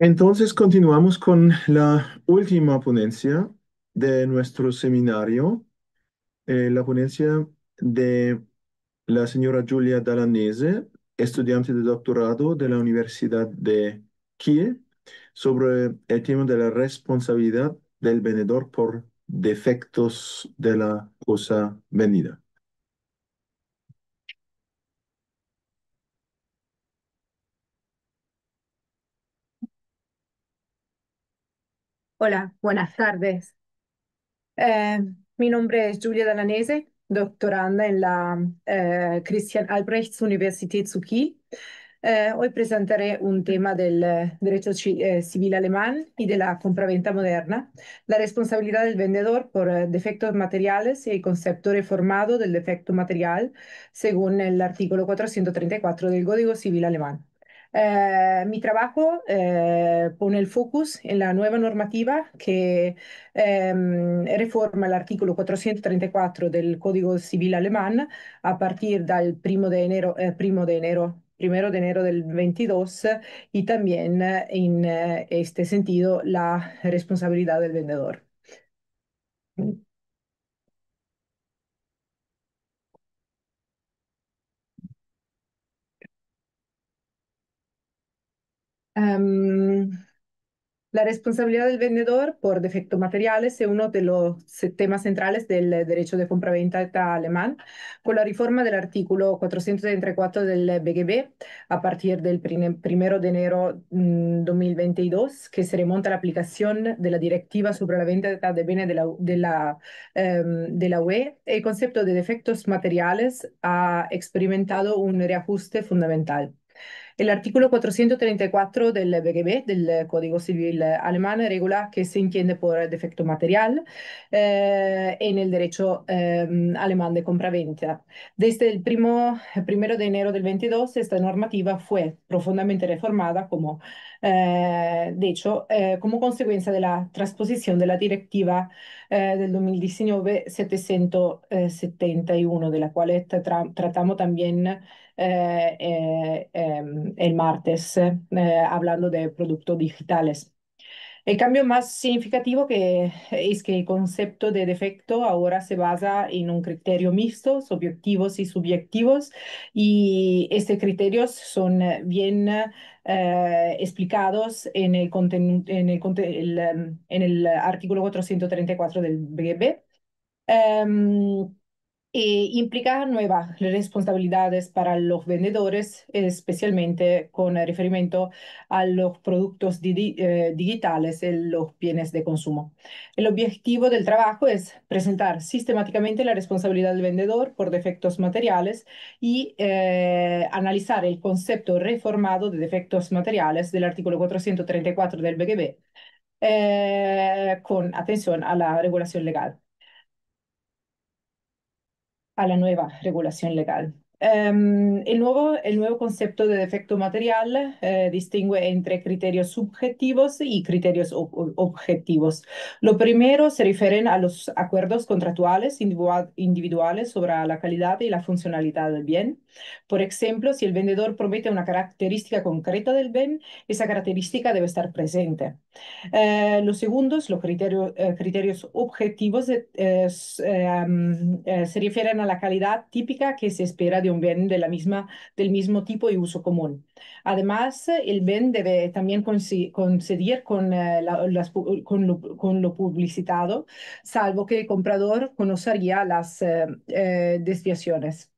Entonces continuamos con la última ponencia de nuestro seminario, la ponencia de la señora Giulia Dalanese, estudiante de doctorado de la Universidad de Kiel, sobre el tema de la responsabilidad del vendedor por defectos de la cosa vendida. Hola, buenas tardes. Eh, Mi nombre es Giulia Dalanese, doctoranda en la Christian Albrechts Universität zu Kiel. Hoy presentaré un tema del derecho civil alemán y de la compraventa moderna, la responsabilidad del vendedor por defectos materiales y el concepto reformado del defecto material según el artículo 434 del Código Civil alemán. Mi trabajo pone el focus en la nueva normativa que reforma el artículo 434 del Código Civil alemán a partir del 1 de enero del 22 y también en este sentido la responsabilidad del vendedor. Em, La responsabilidad del vendedor por defectos materiales es uno de los temas centrales del derecho de compraventa alemán. Con la reforma del artículo 434 del BGB, a partir del 1 de enero 2022, que se remonta a la aplicación de la directiva sobre la venta de bienes de la UE, el concepto de defectos materiales ha experimentado un reajuste fundamental. El artículo 434 del BGB, del Código Civil alemán, regula qué se entiende por defecto material en el derecho alemán de compraventa. Desde el 1 de enero del 22, esta normativa fue profundamente reformada de hecho, como consecuencia de la transposición de la directiva del 2019 771, de la cual tratamos también el martes, hablando de productos digitales. El cambio más significativo es que el concepto de defecto ahora se basa en un criterio mixto, objetivos y subjetivos, y estos criterios son bien explicados en el artículo 434 del BGB. Implica nuevas responsabilidades para los vendedores, especialmente con referimiento a los productos digitales en los bienes de consumo. El objetivo del trabajo es presentar sistemáticamente la responsabilidad del vendedor por defectos materiales y analizar el concepto reformado de defectos materiales del artículo 434 del BGB, con atención a la regulación legal, a la nueva regulación legal. El nuevo concepto de defecto material distingue entre criterios subjetivos y criterios objetivos. Lo primero se refieren a los acuerdos contractuales individuales sobre la calidad y la funcionalidad del bien. Por ejemplo, si el vendedor promete una característica concreta del bien, esa característica debe estar presente. Los segundos, los criterios objetivos, se refieren a la calidad típica que se espera de un bien del mismo tipo y uso común. Además, el bien debe también coincidir con, con lo publicitado, salvo que el comprador conocería las desviaciones.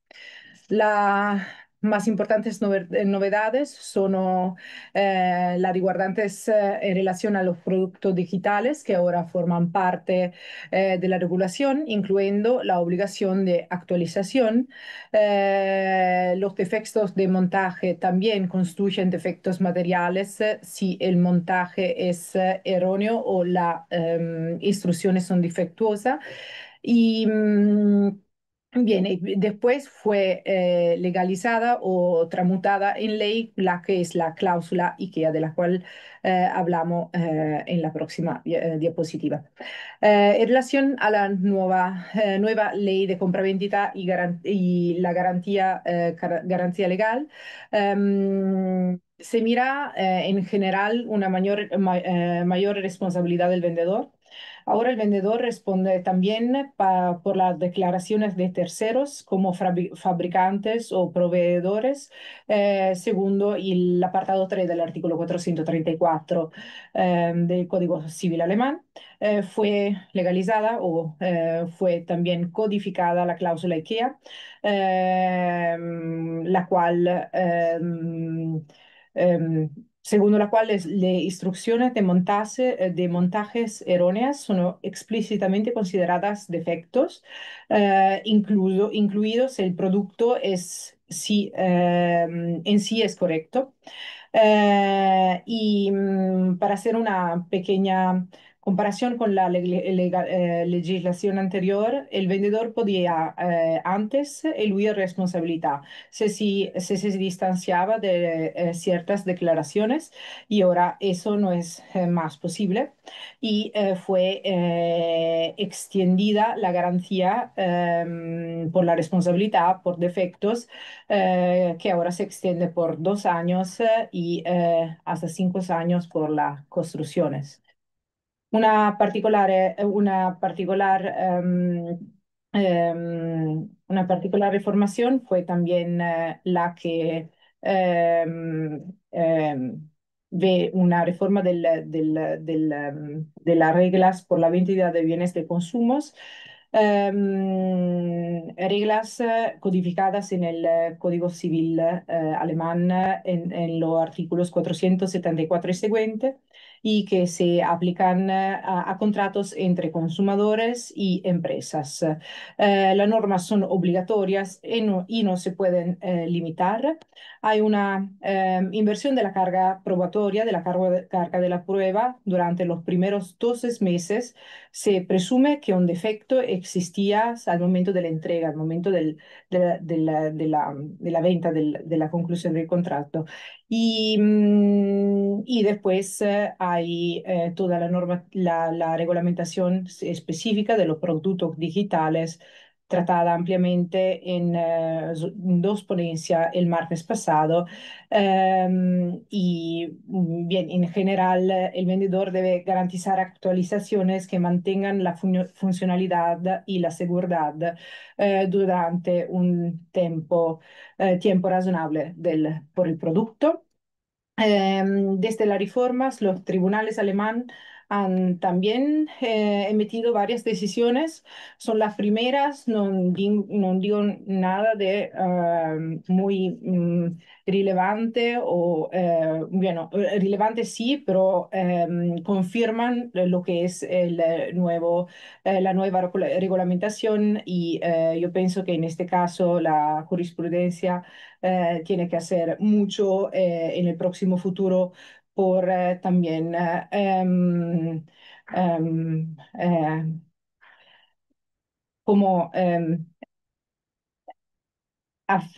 Las más importantes novedades son las riguardantes en relación a los productos digitales que ahora forman parte de la regulación, incluyendo la obligación de actualización. Los defectos de montaje también constituyen defectos materiales si el montaje es erróneo o las instrucciones son defectuosas. Y bien, y después fue legalizada o tramutada en ley la que es la cláusula IKEA, de la cual hablamos en la próxima diapositiva. En relación a la nueva ley de compraventa y la garantía legal, Se mira en general una mayor responsabilidad del vendedor. Ahora el vendedor responde también por las declaraciones de terceros como fabricantes o proveedores, segundo el apartado 3 del artículo 434 del Código Civil alemán. Fue legalizada o fue también codificada la cláusula IKEA, la cual según la cual le instrucciones de montajes erróneas son explícitamente consideradas defectos, incluidos el producto en sí es correcto. Para hacer una pequeña comparación con la legislación anterior, el vendedor podía antes eludir responsabilidad si se distanciaba de ciertas declaraciones y ahora eso no es más posible y fue extendida la garantía por la responsabilidad por defectos que ahora se extiende por 2 años y hasta 5 años por las construcciones. Una particular reformación fue también la que ve una reforma de las reglas por la venta de bienes de consumos, reglas codificadas en el Código Civil alemán en los artículos 474 y siguiente y que se aplican a contratos entre consumidores y empresas. Las normas son obligatorias y no se pueden limitar. Hay una inversión de la carga probatoria, de la carga de la prueba durante los primeros 12 meses. Se presume que un defecto existía al momento de la entrega, al momento de la venta, de la conclusión del contrato. Y después hay toda la regulamentación específica de los productos digitales tratada ampliamente en dos ponencias el martes pasado. Bien, en general, el vendedor debe garantizar actualizaciones que mantengan la funcionalidad y la seguridad durante un tiempo razonable por el producto. Desde las reformas, los tribunales alemanes han también emitido varias decisiones. Son las primeras, no digo nada de muy relevante o, bueno, relevante sí, pero confirman lo que es la nueva regulamentación y yo pienso que en este caso la jurisprudencia tiene que hacer mucho en el próximo futuro por también como af-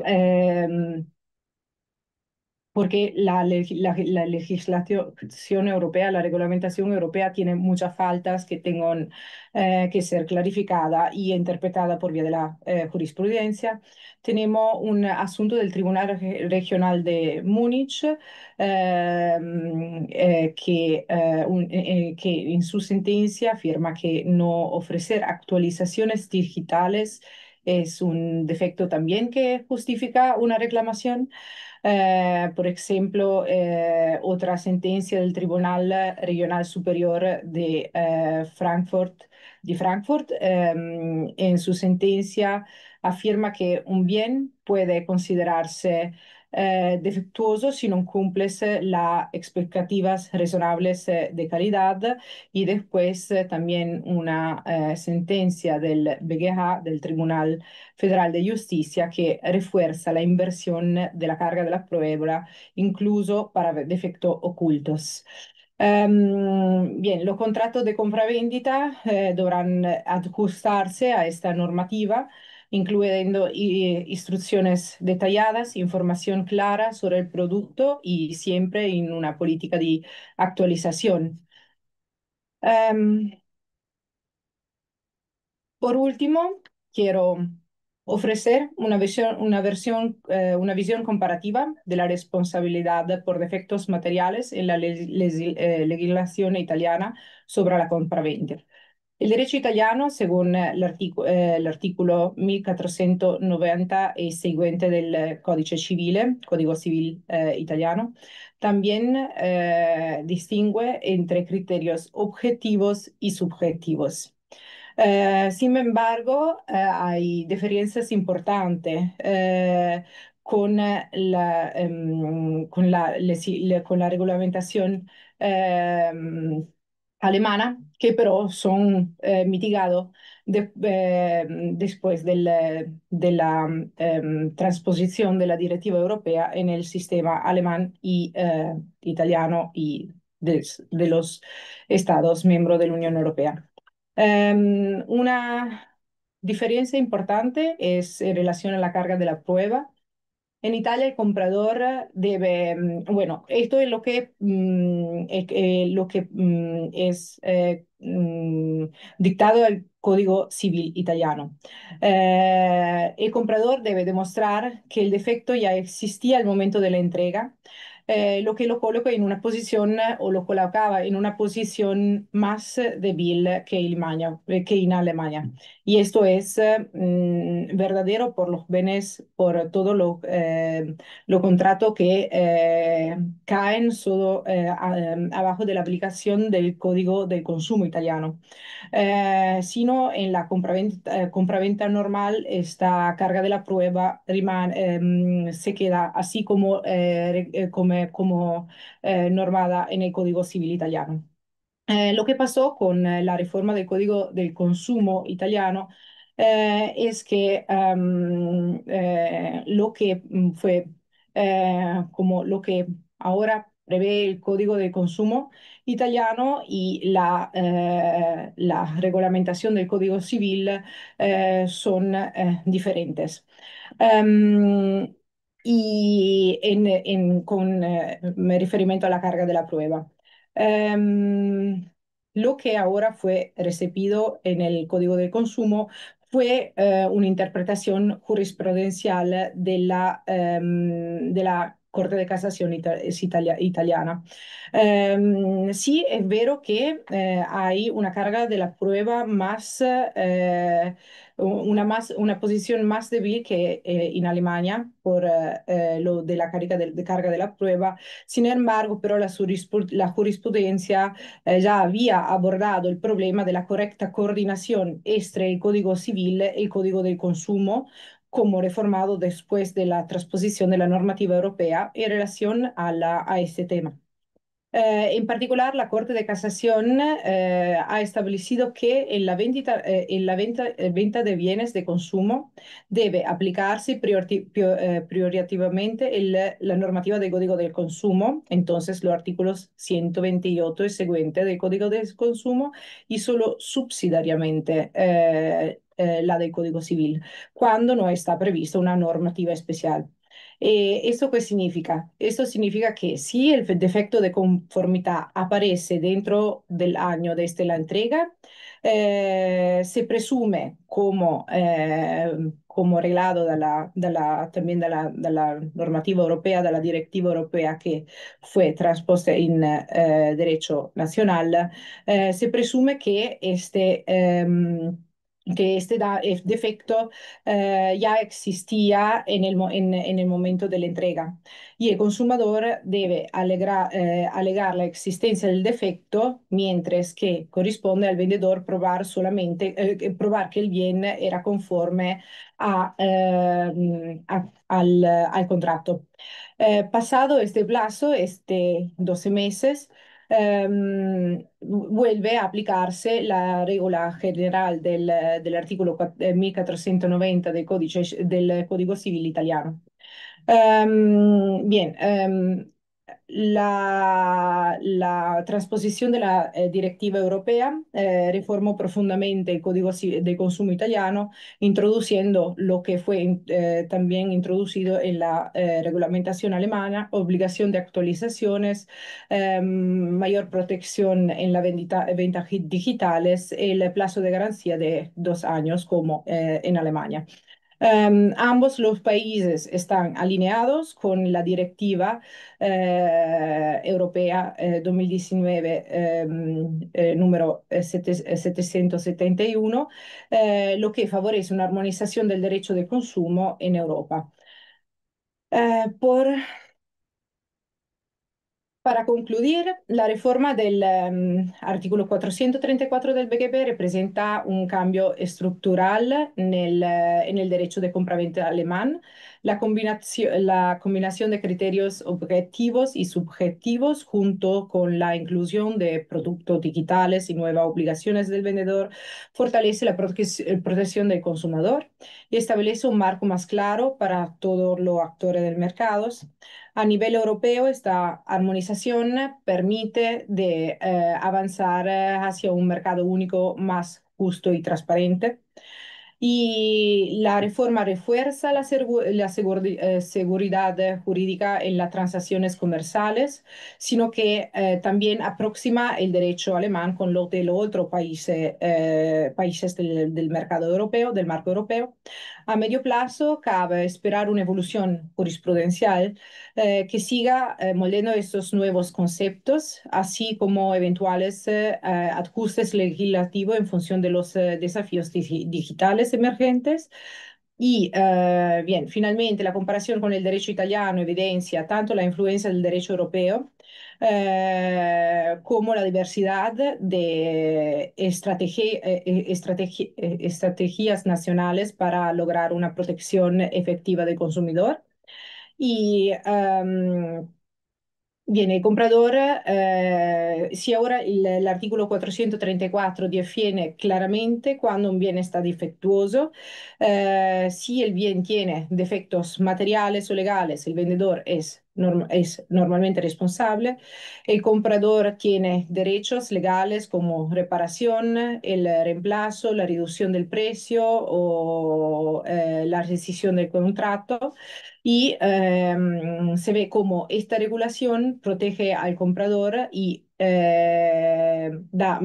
porque la legislación europea, la reglamentación europea tiene muchas faltas que tengan que ser clarificadas y interpretadas por vía de la jurisprudencia. Tenemos un asunto del Tribunal Regional de Múnich que en su sentencia afirma que no ofrecer actualizaciones digitales es un defecto también que justifica una reclamación. Por ejemplo, otra sentencia del Tribunal Regional Superior de Frankfurt, en su sentencia afirma que un bien puede considerarse defectuoso si no cumple las expectativas razonables de calidad y después también una sentencia del BGH, del Tribunal Federal de Justicia, que refuerza la inversión de la carga de la prueba, incluso para defectos ocultos. Bien, los contratos de compravendita deberán ajustarse a esta normativa, incluyendo instrucciones detalladas, información clara sobre el producto y siempre en una política de actualización. Em, por último, quiero ofrecer una visión comparativa de la responsabilidad por defectos materiales en la legislación italiana sobre la compraventa. El derecho italiano, según el artículo 1490 y siguiente del Códice Civile, Código Civil italiano, también distingue entre criterios objetivos y subjetivos. Sin embargo, hay diferencias importantes con la regulamentación alemana, que pero son mitigados después de la transposición de la directiva europea en el sistema alemán y italiano y de los Estados miembros de la Unión Europea. Una diferencia importante es en relación a la carga de la prueba. En Italia el comprador debe, bueno, esto es lo que es dictado el Código Civil italiano. El comprador debe demostrar que el defecto ya existía al momento de la entrega, lo que lo coloca en una posición o lo colocaba en una posición más débil que en Alemania. Y esto es verdadero por los bienes, por todo lo contrato que caen solo abajo de la aplicación del Código del Consumo italiano. Sino en la compraventa normal, esta carga de la prueba se queda así como normada en el Código Civil italiano. Lo que pasó con la reforma del Código del Consumo italiano es que lo que fue como lo que ahora prevé el Código del Consumo italiano y la regulamentación del Código Civil son diferentes. Em, con riferimento alla carga della prueba. Lo que ahora fue recibido en el Código del Consumo fue una interpretación jurisprudencial de la Corte de Casación italiana. Sí, es vero que hay una carga de la prueba una posición más débil que en Alemania por lo de la carga de la prueba. Sin embargo, pero la jurisprudencia ya había abordado el problema de la correcta coordinación entre el Código Civil y el Código del Consumo, como reformado después de la transposición de la normativa europea en relación a este tema. En particular, la Corte de Casación ha establecido que en la venta de bienes de consumo debe aplicarse prioritariamente la normativa del Código del Consumo, entonces los artículos 128 y siguiente del Código del Consumo, y solo subsidiariamente la del Código Civil, cuando no está prevista una normativa especial. ¿Esto qué significa? Esto significa que si el defecto de conformidad aparece dentro del año desde la entrega, se presume como arreglado también de la normativa europea, de la directiva europea que fue transpuesta en derecho nacional, se presume que este defecto ya existía en el momento de la entrega y el consumador debe alegar la existencia del defecto, mientras que corresponde al vendedor probar que el bien era conforme al contrato. Pasado este plazo, 12 meses, vuelve a aplicarse la regla general del artículo 1490 del Código Civil italiano. Bien, la transposición de la directiva europea reformó profundamente el Código de Consumo italiano, introduciendo lo que fue también introducido en la regulamentación alemana: obligación de actualizaciones, mayor protección en la venta digitales, el plazo de garantía de 2 años como en Alemania. Ambos los países están alineados con la directiva europea 2019 número 771, lo que favorece una armonización del derecho de consumo en Europa. Por Para concluir, la reforma del artículo 434 del BGP representa un cambio estructural en el derecho de compraventa alemán. La combinación de criterios objetivos y subjetivos junto con la inclusión de productos digitales y nuevas obligaciones del vendedor fortalece la protección del consumidor y establece un marco más claro para todos los actores del mercado. A nivel europeo, esta armonización permite avanzar hacia un mercado único más justo y transparente. Y la reforma refuerza la seguridad jurídica en las transacciones comerciales, sino que también aproxima el derecho alemán con lo de los otros países del mercado europeo, del marco europeo. A medio plazo, cabe esperar una evolución jurisprudencial que siga moldeando estos nuevos conceptos, así como eventuales ajustes legislativos en función de los desafíos digitales emergentes. Y bien, finalmente la comparación con el derecho italiano evidencia tanto la influencia del derecho europeo como la diversidad de estrategias nacionales para lograr una protección efectiva del consumidor. Y bien, el comprador, si ahora el artículo 434 define claramente cuando un bien está defectuoso, si el bien tiene defectos materiales o legales, el vendedor es normalmente responsable. El comprador tiene derechos legales como reparación, el reemplazo, la reducción del precio o la rescisión del contrato y se ve como esta regulación protege al comprador y da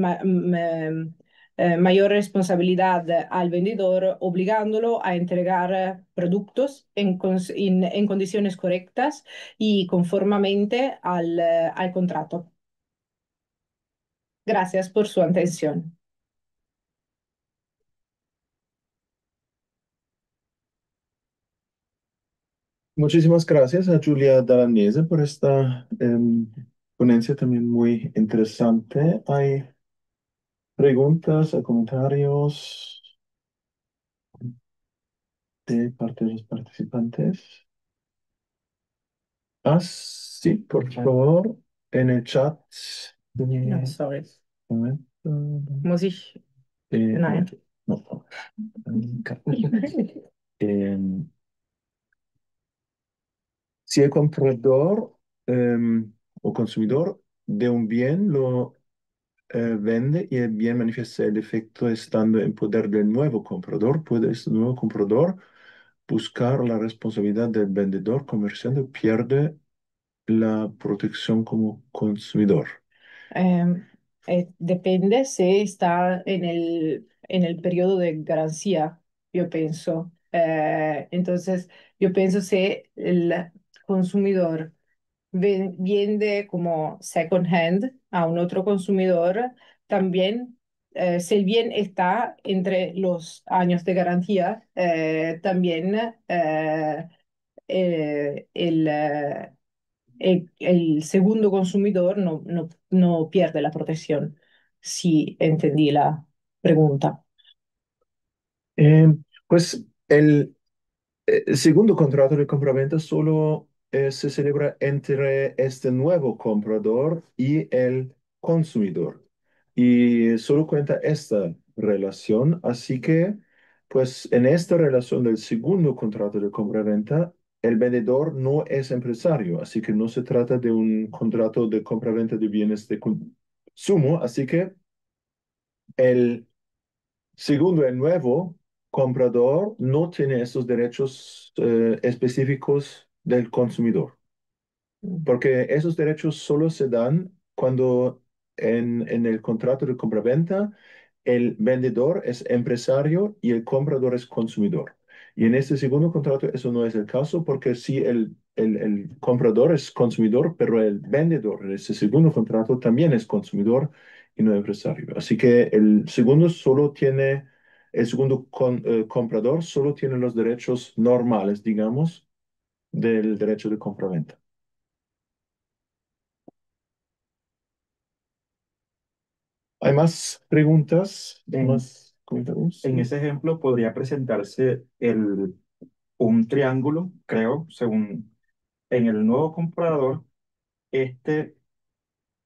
mayor responsabilidad al vendedor, obligándolo a entregar productos en condiciones correctas y conformemente al contrato. Gracias por su atención. Muchísimas gracias a Julia Dalanese por esta ponencia también muy interesante. ¿Hay preguntas o comentarios de parte de los participantes? Ah, sí, por favor, en el chat. No, Un sorry. momento. Muss ich? No, Nein. no. Em, si el comprador o consumidor de un bien lo vende y el bien manifiesta el defecto estando en poder del nuevo comprador, puede este nuevo comprador buscar la responsabilidad del vendedor comerciante y pierde la protección como consumidor. Eh, Depende si está en el periodo de garantía, yo pienso. Entonces, yo pienso si el consumidor vende como second hand a un otro consumidor, también, si el bien está entre los años de garantía, también el, el segundo consumidor no pierde la protección, si entendí la pregunta. Pues el segundo contrato de compraventa solo se celebra entre este nuevo comprador y el consumidor. Y solo cuenta esta relación. Así que, pues en esta relación del segundo contrato de compraventa, el vendedor no es empresario. Así que no se trata de un contrato de compraventa de bienes de consumo. Así que el segundo, el nuevo comprador no tiene esos derechos específicos del consumidor, porque esos derechos solo se dan cuando en el contrato de compraventa el vendedor es empresario y el comprador es consumidor. Y en este segundo contrato eso no es el caso porque sí el comprador es consumidor, pero el vendedor en este segundo contrato también es consumidor y no empresario. Así que el segundo comprador solo tiene los derechos normales, digamos, del derecho de compraventa. ¿Hay más preguntas? En, ¿Más comentarios? en Sí. ese ejemplo podría presentarse un triángulo, creo, según en el nuevo comprador, este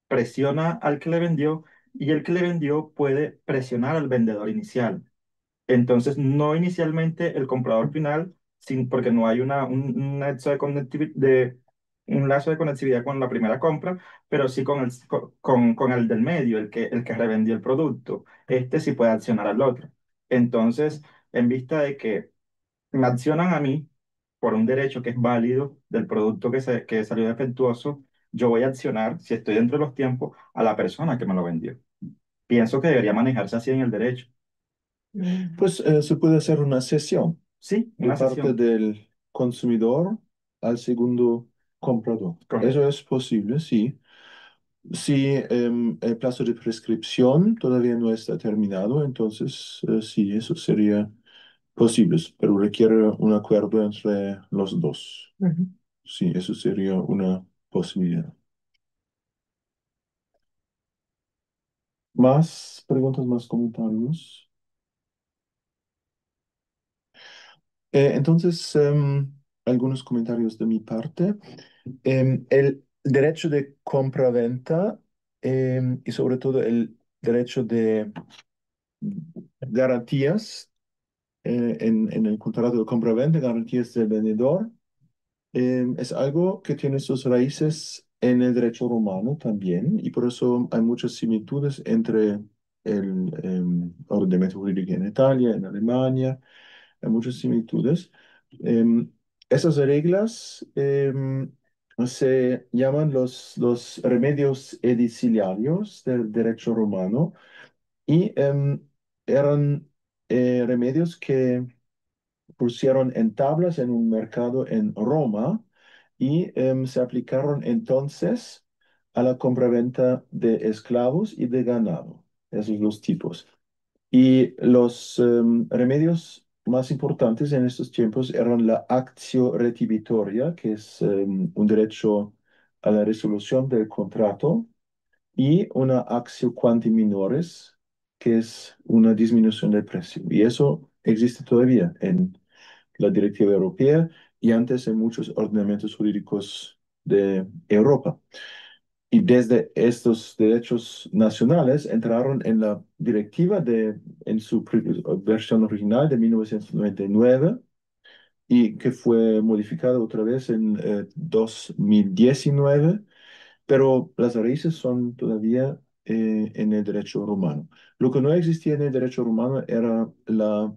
presiona al que le vendió y el que le vendió puede presionar al vendedor inicial. Entonces, no inicialmente el comprador final, porque no hay un nexo de un lazo de conectividad con la primera compra, pero sí con el del medio, el que revendió el producto. Este sí puede accionar al otro. Entonces, en vista de que me accionan a mí por un derecho que es válido del producto que salió defectuoso, yo voy a accionar, si estoy dentro de los tiempos, a la persona que me lo vendió. Pienso que debería manejarse así en el derecho. Pues se puede hacer una cesión Sí, de una parte sesión. del consumidor al segundo comprador. Eso Correcto. es posible, sí. Si el plazo de prescripción todavía no está terminado, entonces sí, eso sería posible, pero requiere un acuerdo entre los dos. Ujú. Sí, eso sería una posibilidad. ¿Más preguntas, más comentarios? Entonces, algunos comentarios de mi parte. El derecho de compra-venta y sobre todo el derecho de garantías en el contrato de compra-venta, garantías del vendedor, es algo que tiene sus raíces en el derecho romano también y por eso hay muchas similitudes entre el ordenamiento jurídico en Italia, en Alemania, hay muchas similitudes. Em, Esas reglas se llaman los remedios ediciliarios del derecho romano y eran remedios que pusieron en tablas en un mercado en Roma y se aplicaron entonces a la compraventa de esclavos y de ganado, esos los tipos. Y los remedios más importantes en estos tiempos eran la actio retivitoria, que es un derecho a la resolución del contrato, y una actio quanti minores, que es una disminución del precio. Y eso existe todavía en la directiva europea y antes en muchos ordenamientos jurídicos de Europa. Y desde estos derechos nacionales entraron en la directiva en su versión original de 1999 y que fue modificada otra vez en 2019, pero las raíces son todavía en el derecho romano. Lo que no existía en el derecho romano era la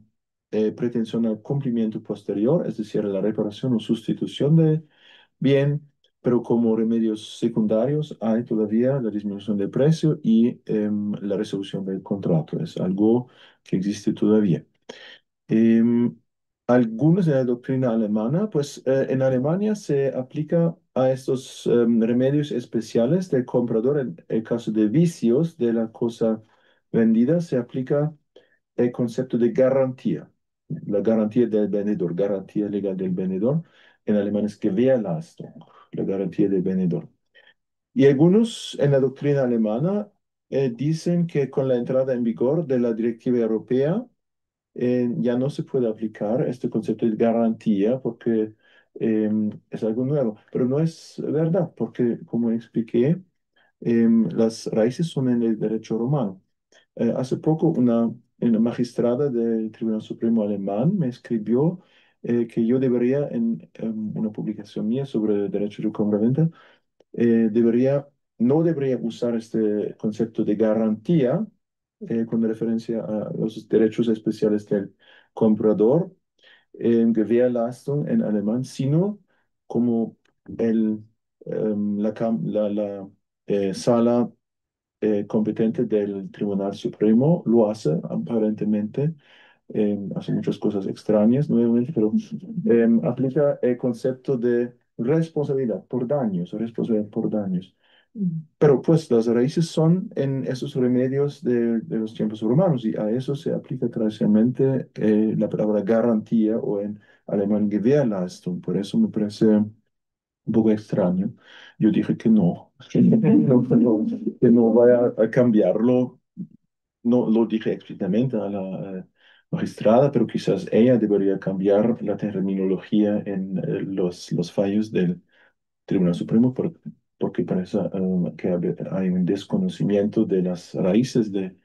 pretensión al cumplimiento posterior, es decir, la reparación o sustitución de bien, pero como remedios secundarios hay todavía la disminución del precio y la resolución del contrato. Es algo que existe todavía. Em, Algunos de la doctrina alemana, pues en Alemania se aplica a estos remedios especiales del comprador en el caso de vicios de la cosa vendida, se aplica el concepto de garantía, la garantía del vendedor, garantía legal del vendedor. En alemán es Gewährleistung, la garantía del vendedor. Y algunos en la doctrina alemana dicen que con la entrada en vigor de la directiva europea, ya no se puede aplicar este concepto de garantía porque es algo nuevo, pero no es verdad porque, como expliqué, las raíces son en el derecho romano. Hace poco una magistrada del Tribunal Supremo alemán me escribió que yo debería, en una publicación mía sobre el derecho de compraventa, no debería usar este concepto de garantía con referencia a los derechos especiales del comprador, Gewährleistung en alemán, sino como la sala competente del Tribunal Supremo lo hace aparentemente hace muchas cosas extrañas nuevamente, pero aplica el concepto de responsabilidad por daños. Mm. Pero pues las raíces son en esos remedios de los tiempos romanos y a eso se aplica tradicionalmente la palabra garantía o en alemán Gewährleistung. Por eso me parece un poco extraño. Yo dije que no, que no vaya a cambiarlo. No lo dije explícitamente a la magistrada, pero quizás ella debería cambiar la terminología en los fallos del Tribunal Supremo porque parece que hay un desconocimiento de las raíces de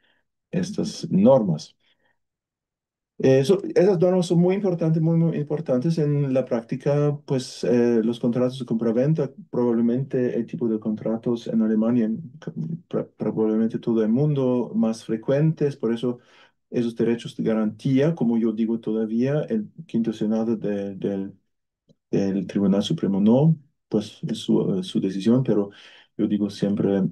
estas normas. Esas normas son muy importantes, muy importantes en la práctica, pues los contratos de compraventa, probablemente el tipo de contratos en Alemania, probablemente todo el mundo más frecuentes, por eso esos derechos de garantía, como yo digo todavía, el quinto senado del el Tribunal Supremo no, pues es su decisión, pero yo digo siempre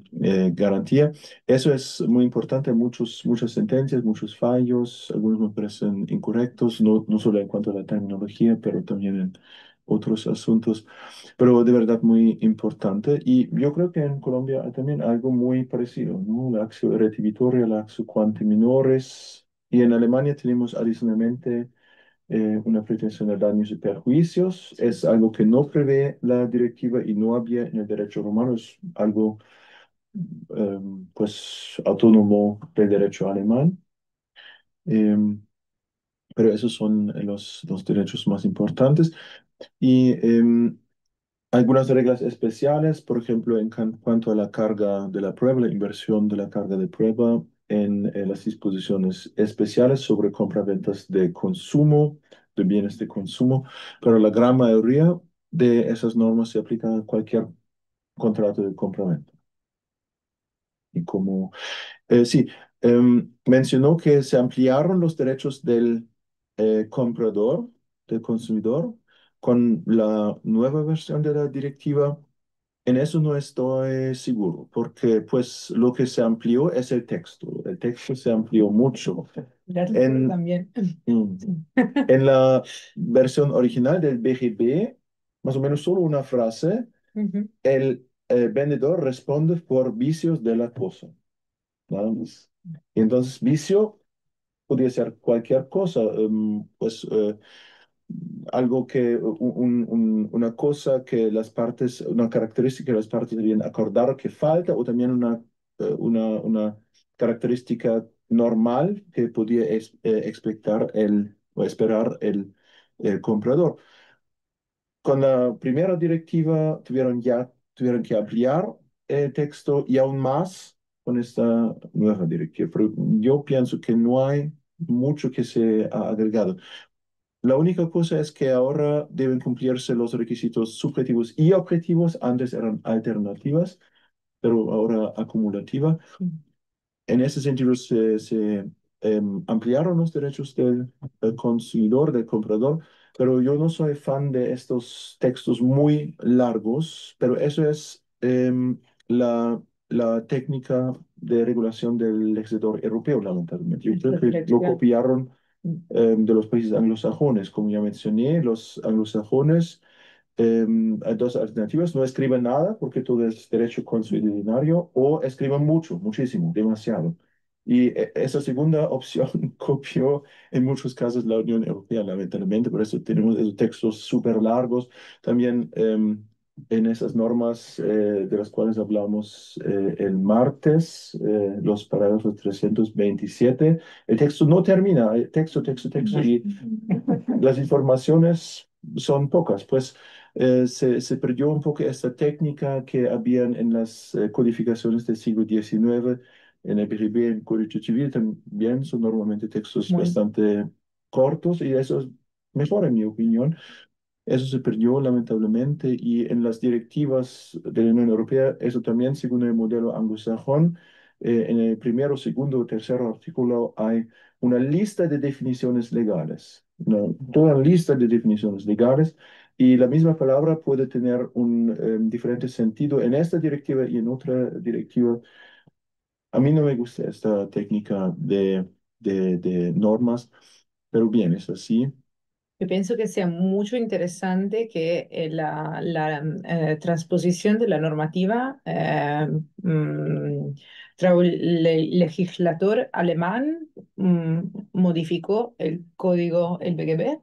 garantía. Eso es muy importante, muchas sentencias, muchos fallos, algunos me parecen incorrectos, no solo en cuanto a la terminología, pero también en otros asuntos, pero de verdad muy importante. Y yo creo que en Colombia hay también algo muy parecido, ¿no? La acción retributoria, la acción quanti minores, y en Alemania tenemos adicionalmente una pretensión de daños y perjuicios. Es algo que no prevé la directiva y no había en el derecho romano, es algo pues autónomo del derecho alemán. Em, pero esos son los derechos más importantes. Y algunas reglas especiales, por ejemplo, cuanto a la carga de la prueba, la inversión de la carga de prueba en las disposiciones especiales sobre compraventas de consumo, de bienes de consumo, pero la gran mayoría de esas normas se aplican a cualquier contrato de compraventa. Y como sí, mencionó que se ampliaron los derechos del comprador, del consumidor, con la nueva versión de la directiva. En eso no estoy seguro, porque pues lo que se amplió es el texto. El texto se amplió mucho. La arquitectura En, también. mm, Sí. en la versión original del BGB, más o menos solo una frase, Ujú. el vendedor responde por vicios de la cosa. Nada más. Y entonces vicio podría ser cualquier cosa, pues algo que, una cosa que las partes, una característica que las partes debían acordar que falta, o también una característica normal que podía expectar o esperar el comprador. Con la primera directiva tuvieron que ampliar el texto y aún más con esta nueva directiva. Pero yo pienso que no hay mucho que se ha agregado. La única cosa es que ahora deben cumplirse los requisitos subjetivos y objetivos. Antes eran alternativas, pero ahora acumulativa. En ese sentido, se ampliaron los derechos del consumidor, del comprador, pero yo no soy fan de estos textos muy largos, pero eso es la técnica de regulación del legislador europeo, lamentablemente. Yo creo que lo copiaron de los países anglosajones. Como ya mencioné, los anglosajones hay dos alternativas: no escriben nada porque todo es derecho consuetudinario, o escriben mucho, muchísimo, demasiado. Y esa segunda opción copió en muchos casos la Unión Europea, lamentablemente. Por eso tenemos esos textos súper largos. También en esas normas de las cuales hablamos el martes, los parágrafos 327, el texto no termina, texto, y las informaciones son pocas. Pues se perdió un poco esta técnica que habían en las codificaciones del siglo XIX, en el BGB, en el Código Civil también son normalmente textos Muy bastante cortos y eso es mejor en mi opinión. Eso se perdió lamentablemente y en las directivas de la Unión Europea, eso también, según el modelo anglosajón, en el primero, segundo o tercero artículo hay una lista de definiciones legales, toda lista de definiciones legales, y la misma palabra puede tener un diferente sentido en esta directiva y en otra directiva. A mí no me gusta esta técnica de normas. pero bien, es así. Yo pienso que sea mucho interesante que transposición de la normativa el legislador alemán modificó el código, el BGB,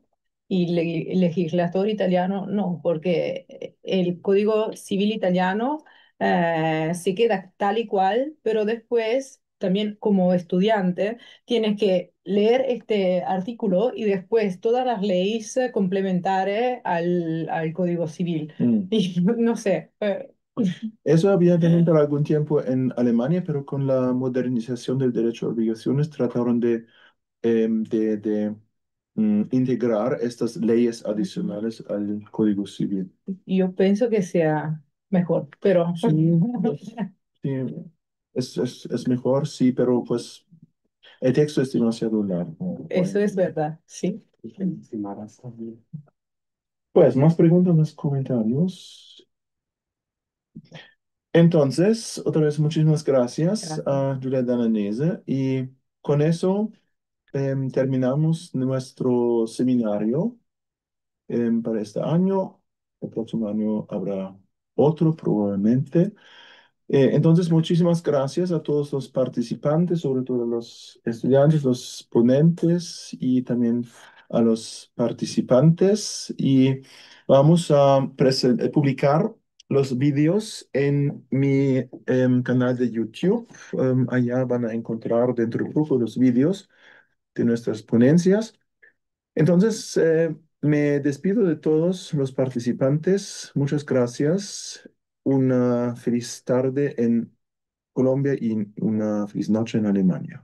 y el legislador italiano no, porque el código civil italiano se queda tal y cual, pero después, también como estudiante, tienes que leer este artículo y después todas las leyes complementarias al Código Civil. Mm. Y no sé, Eso había también por algún tiempo en Alemania, pero con la modernización del derecho a obligaciones trataron de integrar estas leyes adicionales al Código Civil. yo pienso que sea mejor, pero Sí, pues, sí, es mejor, sí, pero pues el texto es demasiado largo. eso es verdad, sí. Pues, más preguntas, más comentarios. Entonces, otra vez, muchísimas gracias Gracias. a Julia Dananese y con eso terminamos nuestro seminario para este año. El próximo año habrá otro probablemente. Entonces, muchísimas gracias a todos los participantes, sobre todo a los estudiantes, los ponentes y también a los participantes. Y vamos a publicar los vídeos en mi canal de YouTube. Allá van a encontrar dentro del grupo los vídeos de nuestras ponencias. Entonces, me despido de todos los participantes. Muchas gracias. Una feliz tarde en Colombia y una feliz noche en Alemania.